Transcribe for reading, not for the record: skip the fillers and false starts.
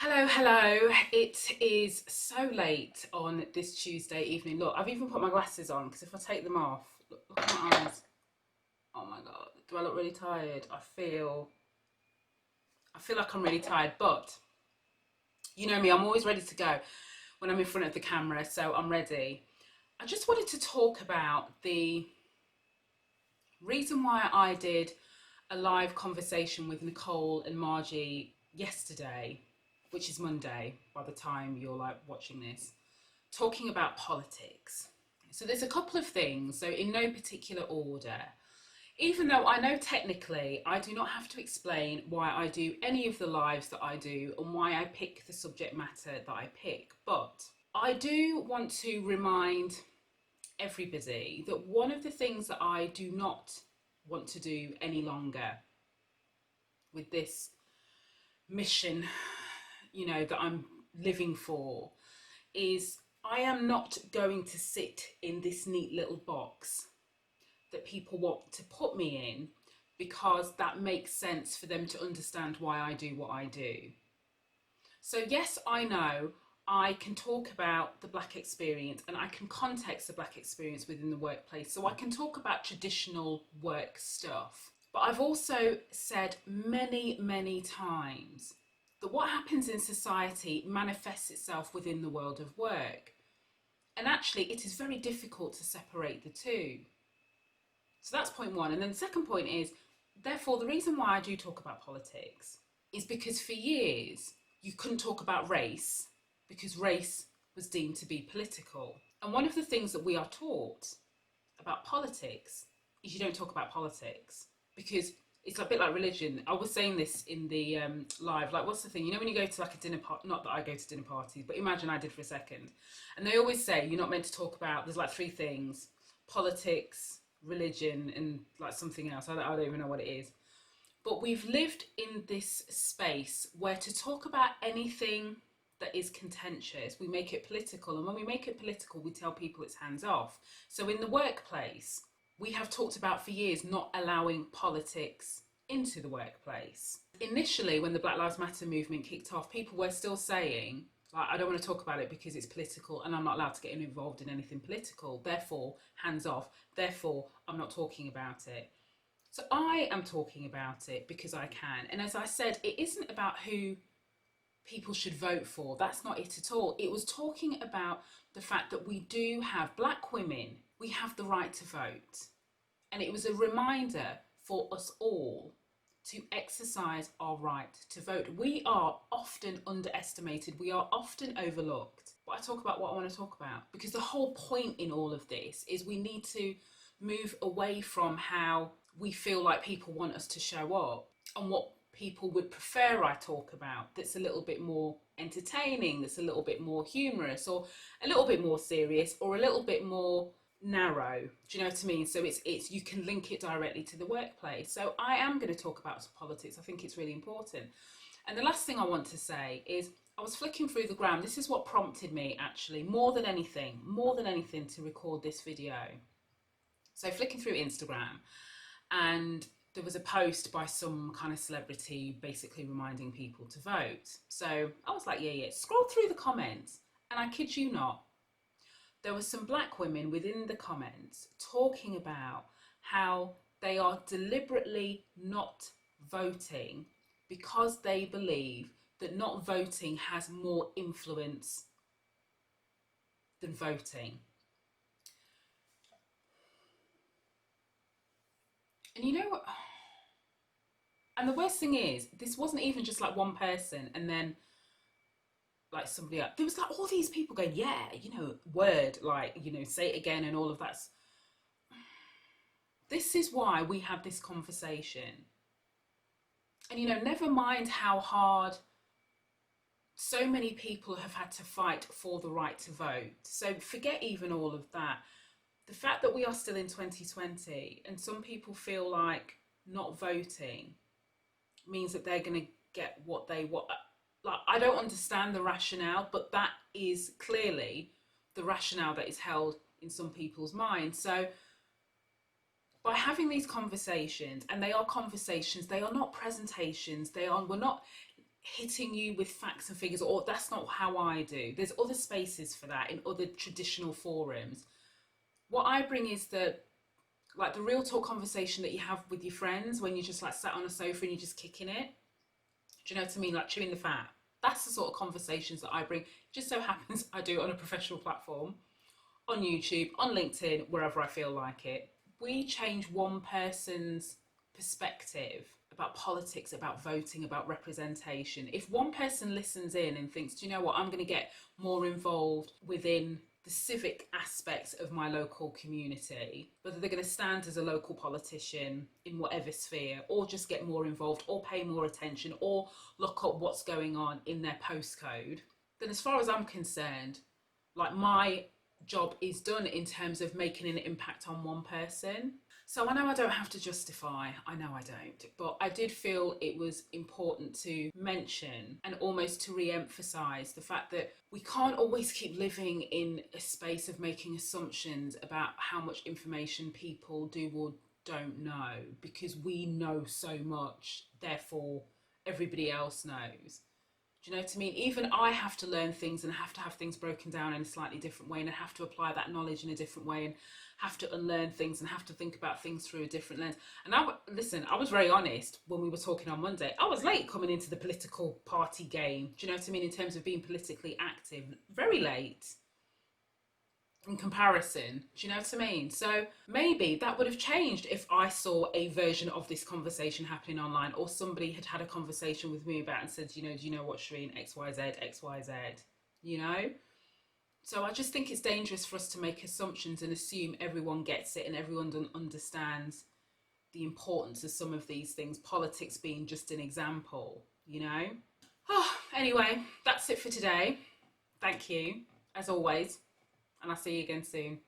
Hello. It is so late on this Tuesday evening. Look, I've even put my glasses on because if I take them off, look at my eyes. Oh my God, do I look really tired? I feel like I'm really tired, but you know me, I'm always ready to go when I'm in front of the camera, so I'm ready. I just wanted to talk about the reason why I did a live conversation with Nicole and Margie yesterday, which is Monday by the time you're like watching this, talking about politics. So there's a couple of things, so in no particular order. Even though I know technically I do not have to explain why I do any of the lives that I do and why I pick the subject matter that I pick, but I do want to remind everybody that one of the things that I do not want to do any longer with this mission, that I'm living for is I am not going to sit in this neat little box that people want to put me in because that makes sense for them to understand why I do what I do. So yes, I know I can talk about the Black experience and I can context the Black experience within the workplace. So I can talk about traditional work stuff. But I've also said many times that what happens in society manifests itself within the world of work. And actually, it is very difficult to separate the two. So that's point one. And then the second point is, therefore, the reason why I do talk about politics is because for years, you couldn't talk about race because race was deemed to be political. And one of the things that we are taught about politics is you don't talk about politics because it's a bit like religion. I was saying this in the live, like what's the thing? You know when you go to like a dinner party, not that I go to dinner parties, but imagine I did for a second. And they always say you're not meant to talk about, there's like three things: politics, religion, and like something else. I don't even know what it is. But we've lived in this space where to talk about anything that is contentious, we make it political. And when we make it political, we tell people it's hands off. So in the workplace, we have talked about for years not allowing politics into the workplace. Initially, when the Black Lives Matter movement kicked off, people were still saying, like, I don't want to talk about it because it's political and I'm not allowed to get involved in anything political. Therefore, hands off. Therefore, I'm not talking about it. So I am talking about it because I can. And as I said, it isn't about who people should vote for. That's not it at all. It was talking about the fact that we do have Black women, we have the right to vote. And it was a reminder for us all to exercise our right to vote. We are often underestimated, we are often overlooked. But I talk about what I want to talk about because the whole point in all of this is we need to move away from how we feel like people want us to show up and what people would prefer I talk about that's a little bit more entertaining, that's a little bit more humorous, or a little bit more serious, or a little bit more narrow. Do you know what I mean? So it's you can link it directly to the workplace. So I am going to talk about politics. I think it's really important. And the last thing I want to say is I was flicking through the gram. This is what prompted me actually more than anything to record this video. So flicking through Instagram, and there was a post by some kind of celebrity basically reminding people to vote. So I was like, yeah. Scroll through the comments, and I kid you not, there were some Black women within the comments talking about how they are deliberately not voting because they believe that not voting has more influence than voting. And you know what? And the worst thing is, this wasn't even just like one person and then like somebody else. There was like all these people going, yeah, word, like, say it again and all of that. This is why we have this conversation. And, never mind how hard so many people have had to fight for the right to vote. So forget even all of that. The fact that we are still in 2020 and some people feel like not voting means that they're going to get what they want. Like, I don't understand the rationale, but that is clearly the rationale that is held in some people's minds. So by having these conversations, and they are conversations, they are not presentations, we're not, hitting you with facts and figures, or that's not how I do. There's other spaces for that in other traditional forums. What I bring is the real talk conversation that you have with your friends when you're just like sat on a sofa and you're just kicking it. Do you know what I mean? Like chewing the fat. That's the sort of conversations that I bring. It just so happens I do it on a professional platform, on YouTube, on LinkedIn, wherever I feel like it. We change one person's perspective about politics, about voting, about representation. If one person listens in and thinks, do you know what, I'm going to get more involved within the civic aspects of my local community, whether they're going to stand as a local politician in whatever sphere, or just get more involved, or pay more attention, or look up what's going on in their postcode, then as far as I'm concerned, like my job is done in terms of making an impact on one person. So I know I don't have to justify, I know I don't, but I did feel it was important to mention and almost to re-emphasise the fact that we can't always keep living in a space of making assumptions about how much information people do or don't know, because we know so much, therefore everybody else knows. Do you know what I mean? Even I have to learn things and have to have things broken down in a slightly different way, and I have to apply that knowledge in a different way, and have to unlearn things and have to think about things through a different lens. And listen, I was very honest when we were talking on Monday. I was late coming into the political party game. Do you know what I mean? In terms of being politically active, very late in comparison. Do you know what I mean? So maybe that would have changed if I saw a version of this conversation happening online, or somebody had had a conversation with me about and said, do you know what, Shireen, XYZ, you know? So I just think it's dangerous for us to make assumptions and assume everyone gets it and everyone understands the importance of some of these things, politics being just an example, you know? Oh, anyway, that's it for today. Thank you, as always, and I'll see you again soon.